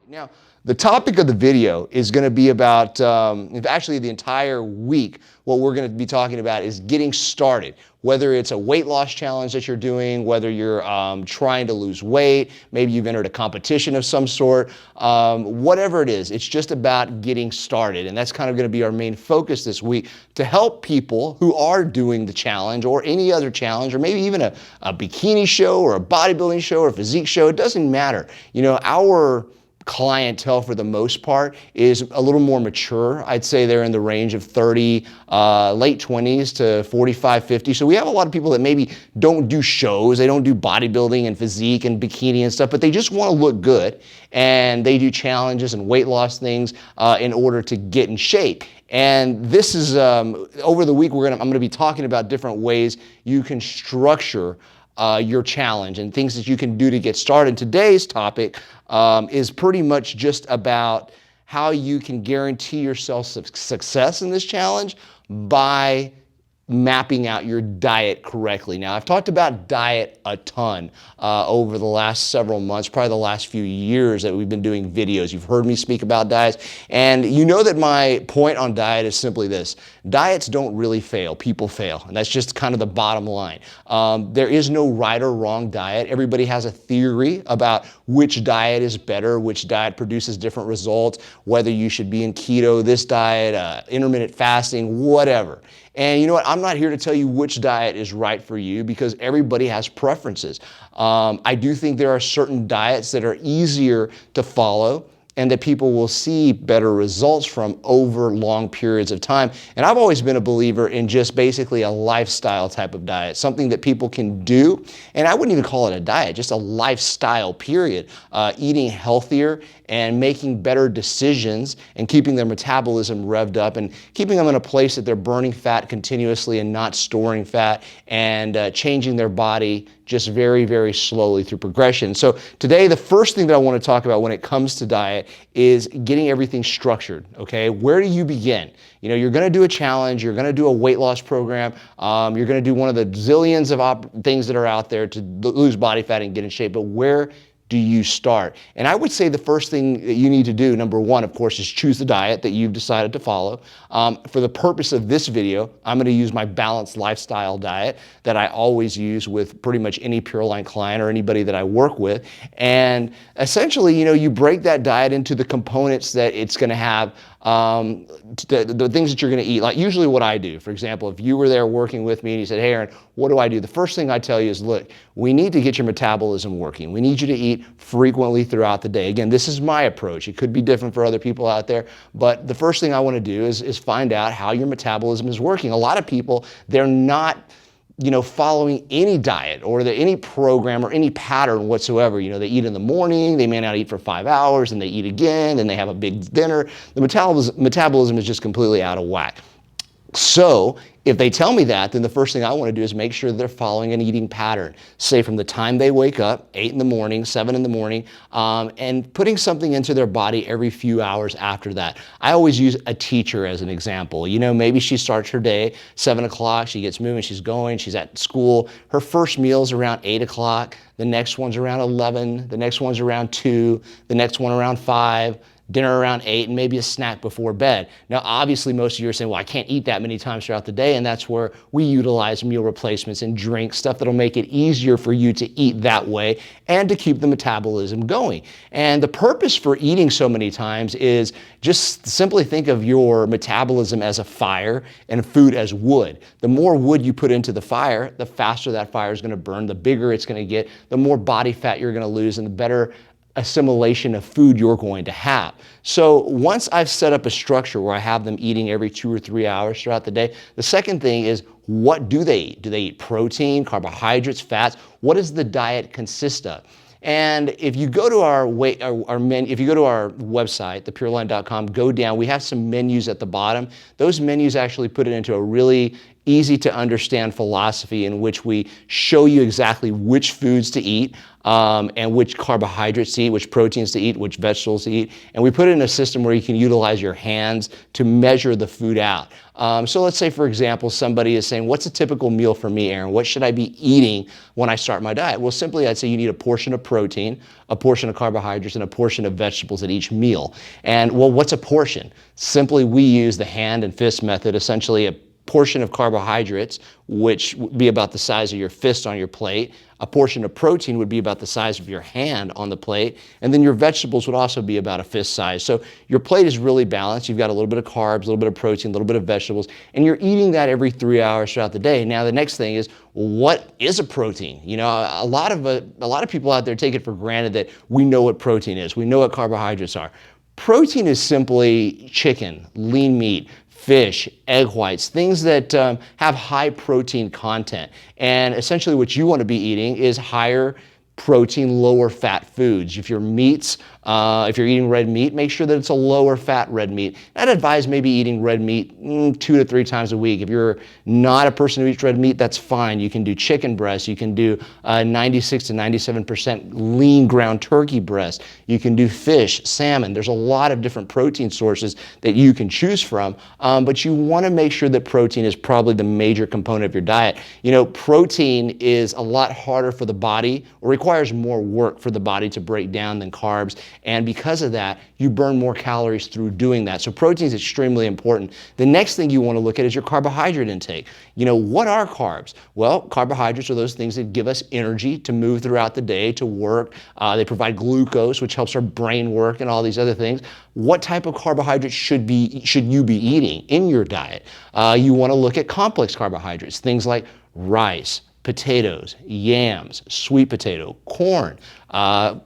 Now, the topic of the video is going to be about, actually the entire week, what we're going to be talking about is getting started. Whether it's a weight loss challenge that you're doing, whether you're trying to lose weight, maybe you've entered a competition of some sort, whatever it is, it's just about getting started. And that's kind of going to be our main focus this week, to help people who are doing the challenge or any other challenge, or maybe even a bikini show or a bodybuilding show or a physique show. It doesn't matter. You know, our clientele for the most part is a little more mature. I'd say they're in the range of 30, late 20s to 45, 50. So we have a lot of people that maybe don't do shows, they don't do bodybuilding and physique and bikini and stuff, but they just want to look good, and they do challenges and weight loss things in order to get in shape. And this is, over the week, I'm going to be talking about different ways you can structure your challenge and things that you can do to get started. Today's topic is pretty much just about how you can guarantee yourself success in this challenge by mapping out your diet correctly. Now, I've talked about diet a ton over the last several months, probably the last few years that we've been doing videos. You've heard me speak about diets, and you know that my point on diet is simply this: diets don't really fail, people fail, and that's just kind of the bottom line. There is no right or wrong diet. Everybody has a theory about which diet is better, which diet produces different results, whether you should be in keto, this diet, intermittent fasting, whatever. And you know what? I'm not here to tell you which diet is right for you, because everybody has preferences. I do think there are certain diets that are easier to follow and that people will see better results from over long periods of time. And I've always been a believer in just basically a lifestyle type of diet, something that people can do. And I wouldn't even call it a diet, just a lifestyle period. Eating healthier and making better decisions and keeping their metabolism revved up and keeping them in a place that they're burning fat continuously and not storing fat, and changing their body just very, very slowly through progression. So today, the first thing that I want to talk about when it comes to diet is getting everything structured, okay? Where do you begin? You know, you're going to do a challenge, you're going to do a weight loss program, you're going to do one of the zillions of things that are out there to lose body fat and get in shape, but where do you start? And I would say the first thing that you need to do, number one, of course, is choose the diet that you've decided to follow. For the purpose of this video, I'm going to use my balanced lifestyle diet that I always use with pretty much any Pureline client or anybody that I work with. And essentially, you know, you break that diet into the components that it's going to have, the things that you're going to eat. Like usually what I do, for example, if you were there working with me and you said, "Hey Aaron, what do I do?" The first thing I tell you is, look, we need to get your metabolism working. We need you to eat frequently throughout the day. Again, this is my approach. It could be different for other people out there, but the first thing I want to do is find out how your metabolism is working. A lot of people, they're not, you know, following any diet or any program or any pattern whatsoever. You know, they eat in the morning, they may not eat for 5 hours, and they eat again, and they have a big dinner. The metabolism is just completely out of whack. So if they tell me that, then the first thing I want to do is make sure they're following an eating pattern, say from the time they wake up, 8 in the morning, 7 in the morning, and putting something into their body every few hours after that. I always use a teacher as an example. You know, maybe she starts her day 7 o'clock, she gets moving, she's going, she's at school. Her first meal's around 8 o'clock, the next one's around 11, the next one's around 2, the next one around 5, dinner around 8, and maybe a snack before bed. Now, obviously, most of you are saying, well, I can't eat that many times throughout the day, and that's where we utilize meal replacements and drinks, stuff that'll make it easier for you to eat that way and to keep the metabolism going. And the purpose for eating so many times is just simply think of your metabolism as a fire and food as wood. The more wood you put into the fire, the faster that fire is going to burn, the bigger it's going to get, the more body fat you're going to lose, and the better assimilation of food you're going to have. So once I've set up a structure where I have them eating every 2 or 3 hours throughout the day, the second thing is, what do they eat? Do they eat protein, carbohydrates, fats? What does the diet consist of? And if you go to our if you go to our website, thepureline.com, go down, we have some menus at the bottom. Those menus actually put it into a really easy to understand philosophy in which we show you exactly which foods to eat, and which carbohydrates to eat, which proteins to eat, which vegetables to eat. And we put it in a system where you can utilize your hands to measure the food out. So let's say, for example, somebody is saying, what's a typical meal for me, Aaron? What should I be eating when I start my diet? Well, simply I'd say you need a portion of protein, a portion of carbohydrates, and a portion of vegetables at each meal. And well, what's a portion? Simply we use the hand and fist method, essentially a portion of carbohydrates, which would be about the size of your fist on your plate. A portion of protein would be about the size of your hand on the plate. And then your vegetables would also be about a fist size. So your plate is really balanced. You've got a little bit of carbs, a little bit of protein, a little bit of vegetables, and you're eating that every 3 hours throughout the day. Now, the next thing is, what is a protein? You know, a lot of people out there take it for granted that we know what protein is. We know what carbohydrates are. Protein is simply chicken, lean meat, fish, egg whites, things that have high protein content. And essentially what you want to be eating is higher protein, lower fat foods. If your meats, if you're eating red meat, make sure that it's a lower fat red meat. I'd advise maybe eating red meat 2 to 3 times a week. If you're not a person who eats red meat, that's fine. You can do chicken breast. You can do 96 to 97% lean ground turkey breast. You can do fish, salmon. There's a lot of different protein sources that you can choose from, but you want to make sure that protein is probably the major component of your diet. You know, protein is a lot harder for the body, or requires more work for the body to break down than carbs. And because of that, you burn more calories through doing that. So protein is extremely important. The next thing you want to look at is your carbohydrate intake. You know, what are carbs? Well, carbohydrates are those things that give us energy to move throughout the day, to work. They provide glucose, which helps our brain work, and all these other things. What type of carbohydrates should you be eating in your diet? You want to look at complex carbohydrates, things like rice, potatoes, yams, sweet potato, corn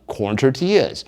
tortillas,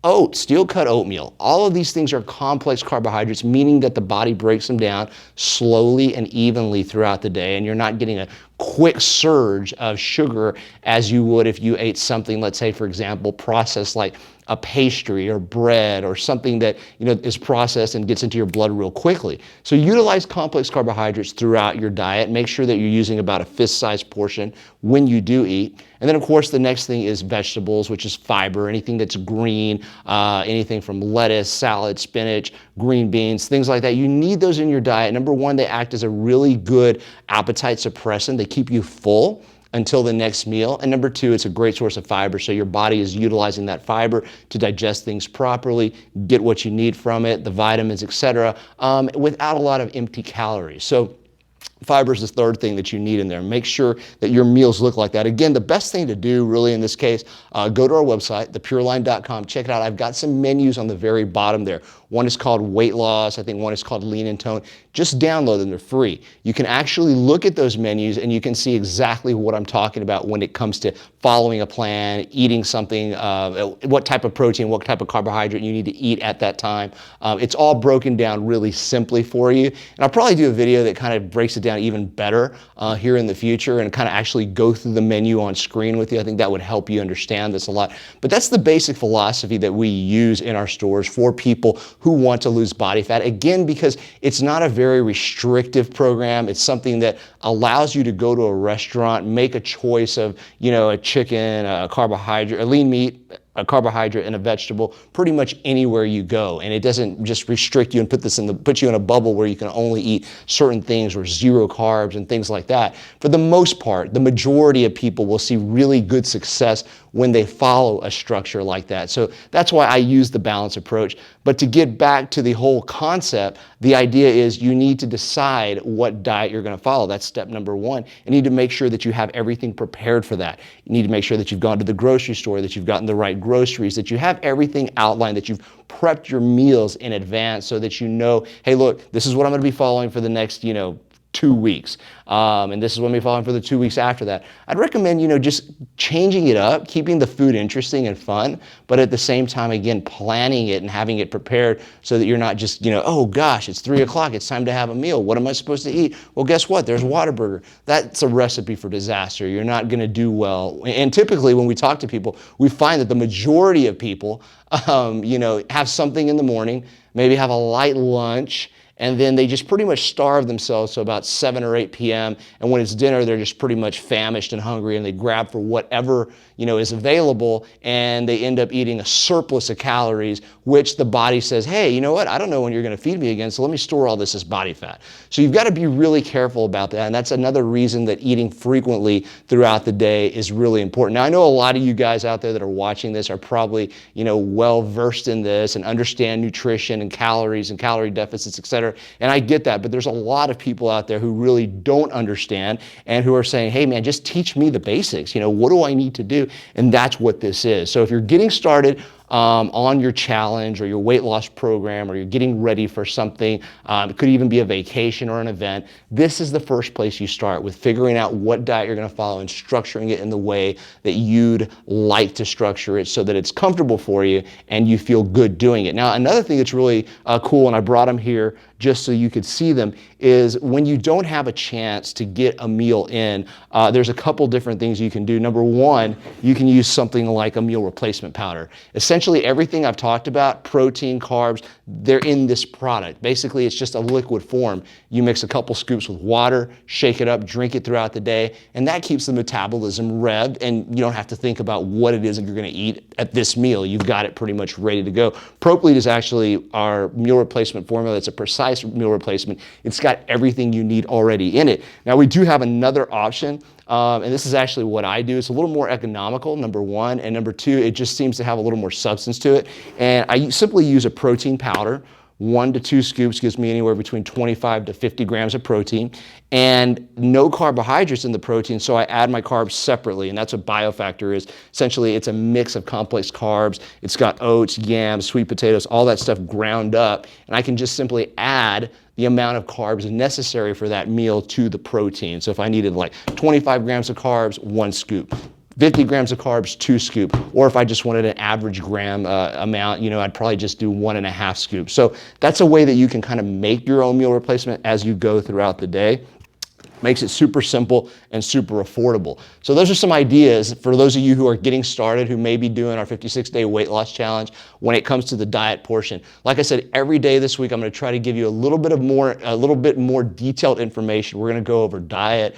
oats, steel cut oatmeal. All of these things are complex carbohydrates, meaning that the body breaks them down slowly and evenly throughout the day, and you're not getting a quick surge of sugar as you would if you ate something, let's say, for example, processed like a pastry or bread or something that, you know, is processed and gets into your blood real quickly. So utilize complex carbohydrates throughout your diet. Make sure that you're using about a fist-sized portion when you do eat. And then, of course, the next thing is vegetables, which is fiber, anything that's green, anything from lettuce, salad, spinach, green beans, things like that. You need those in your diet. Number one, they act as a really good appetite suppressant. They keep you full until the next meal. And number two, it's a great source of fiber, so your body is utilizing that fiber to digest things properly, get what you need from it, the vitamins, etc., without a lot of empty calories. So fiber is the third thing that you need in there. Make sure that your meals look like that. Again, the best thing to do really in this case, go to our website, thepureline.com, check it out. I've got some menus on the very bottom there. One is called weight loss. I think one is called lean and tone. Just download them, they're free. You can actually look at those menus and you can see exactly what I'm talking about when it comes to following a plan, eating something, what type of protein, what type of carbohydrate you need to eat at that time. It's all broken down really simply for you. And I'll probably do a video that kind of breaks it down even better here in the future and kind of actually go through the menu on screen with you. I think that would help you understand this a lot. But that's the basic philosophy that we use in our stores for people who want to lose body fat. Again, because it's not a very restrictive program. It's something that allows you to go to a restaurant, make a choice of, you know, a chicken, a carbohydrate, a lean meat, a carbohydrate, and a vegetable pretty much anywhere you go. And it doesn't just restrict you and put you in a bubble where you can only eat certain things or zero carbs and things like that. For the most part, the majority of people will see really good success when they follow a structure like that. So that's why I use the balanced approach. But to get back to the whole concept, the idea is you need to decide what diet you're going to follow. That's step number one. You need to make sure that you have everything prepared for that. You need to make sure that you've gone to the grocery store, that you've gotten the right groceries, that you have everything outlined, that you've prepped your meals in advance so that you know, hey, look, this is what I'm going to be following for the next, 2 weeks. And this is what I'm going to be following for the 2 weeks after that. I'd recommend, just changing it up, keeping the food interesting and fun, but at the same time, again, planning it and having it prepared so that you're not just, oh gosh, it's 3 o'clock, it's time to have a meal. What am I supposed to eat? Well, guess what? There's Whataburger. That's a recipe for disaster. You're not going to do well. And typically when we talk to people, we find that the majority of people, have something in the morning, maybe have a light lunch, and then they just pretty much starve themselves to about 7 or 8 p.m. And when it's dinner, they're just pretty much famished and hungry, and they grab for whatever is available, and they end up eating a surplus of calories, which the body says, hey, you know what? I don't know when you're going to feed me again, so let me store all this as body fat. So you've got to be really careful about that, and that's another reason that eating frequently throughout the day is really important. Now, I know a lot of you guys out there that are watching this are probably well versed in this and understand nutrition and calories and calorie deficits, etc. And I get that, but there's a lot of people out there who really don't understand and who are saying, hey man, just teach me the basics. What do I need to do? And that's what this is. So if you're getting started on your challenge or your weight loss program, or you're getting ready for something, it could even be a vacation or an event, this is the first place you start, with figuring out what diet you're going to follow and structuring it in the way that you'd like to structure it so that it's comfortable for you and you feel good doing it. Now, another thing that's really cool, and I brought them here just so you could see them, is when you don't have a chance to get a meal in, there's a couple different things you can do. Number one, you can use something like a meal replacement powder. Essentially everything I've talked about, protein, carbs, they're in this product. Basically, it's just a liquid form. You mix a couple scoops with water, shake it up, drink it throughout the day, and that keeps the metabolism revved, and you don't have to think about what it is that you're going to eat at this meal. You've got it pretty much ready to go. Proplete is actually our meal replacement formula. It's a precise meal replacement. It's got everything you need already in it. Now, we do have another option, and this is actually what I do. It's a little more economical, number one, and number two, it just seems to have a little more substance to it. And I simply use a protein powder. 1 to 2 scoops gives me anywhere between 25 to 50 grams of protein, and no carbohydrates in the protein, so I add my carbs separately, and that's what Biofactor is. Essentially, it's a mix of complex carbs. It's got oats, yams, sweet potatoes, all that stuff ground up, and I can just simply add the amount of carbs necessary for that meal to the protein. So if I needed like 25 grams of carbs, 1 scoop. 50 grams of carbs, 2 scoop. Or if I just wanted an average gram amount, I'd probably just do 1.5 scoops. So that's a way that you can kind of make your own meal replacement as you go throughout the day. Makes it super simple and super affordable. So those are some ideas for those of you who are getting started, who may be doing our 56-day weight loss challenge when it comes to the diet portion. Like I said, every day this week, I'm going to try to give you a little bit more detailed information. We're going to go over diet,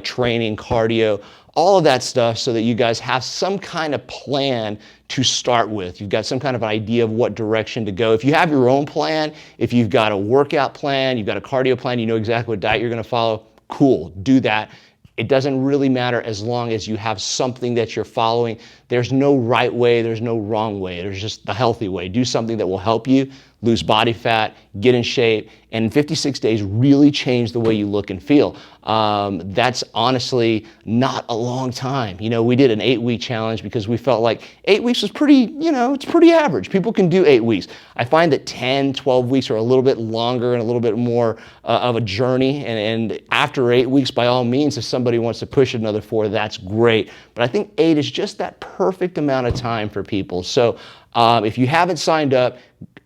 training, cardio, all of that stuff, so that you guys have some kind of plan to start with. You've got some kind of idea of what direction to go. If you have your own plan, if you've got a workout plan, you've got a cardio plan, you know exactly what diet you're going to follow, cool, do that. It doesn't really matter as long as you have something that you're following. There's no right way, there's no wrong way. There's just the healthy way. Do something that will help you lose body fat, get in shape, and in 56 days really change the way you look and feel. That's honestly not a long time. We did an 8-week challenge because we felt like 8 weeks was pretty, it's pretty average. People can do 8 weeks. I find that 10, 12 weeks are a little bit longer and a little bit more of a journey. And after 8 weeks, by all means, if somebody wants to push it another 4, that's great. But I think 8 is just that perfect amount of time for people. So if you haven't signed up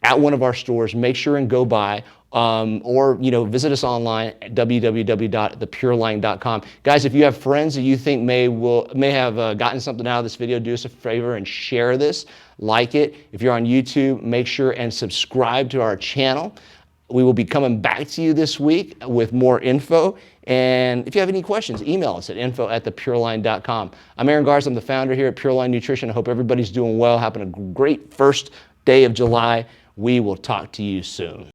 at one of our stores, make sure and go by. Or visit us online at www.thepureline.com. Guys, if you have friends that you think may have gotten something out of this video, do us a favor and share this, like it. If you're on YouTube, make sure and subscribe to our channel. We will be coming back to you this week with more info. And if you have any questions, email us at info@thepureline.com. I'm Aaron Garza. I'm the founder here at Pureline Nutrition. I hope everybody's doing well, having a great first day of July. We will talk to you soon.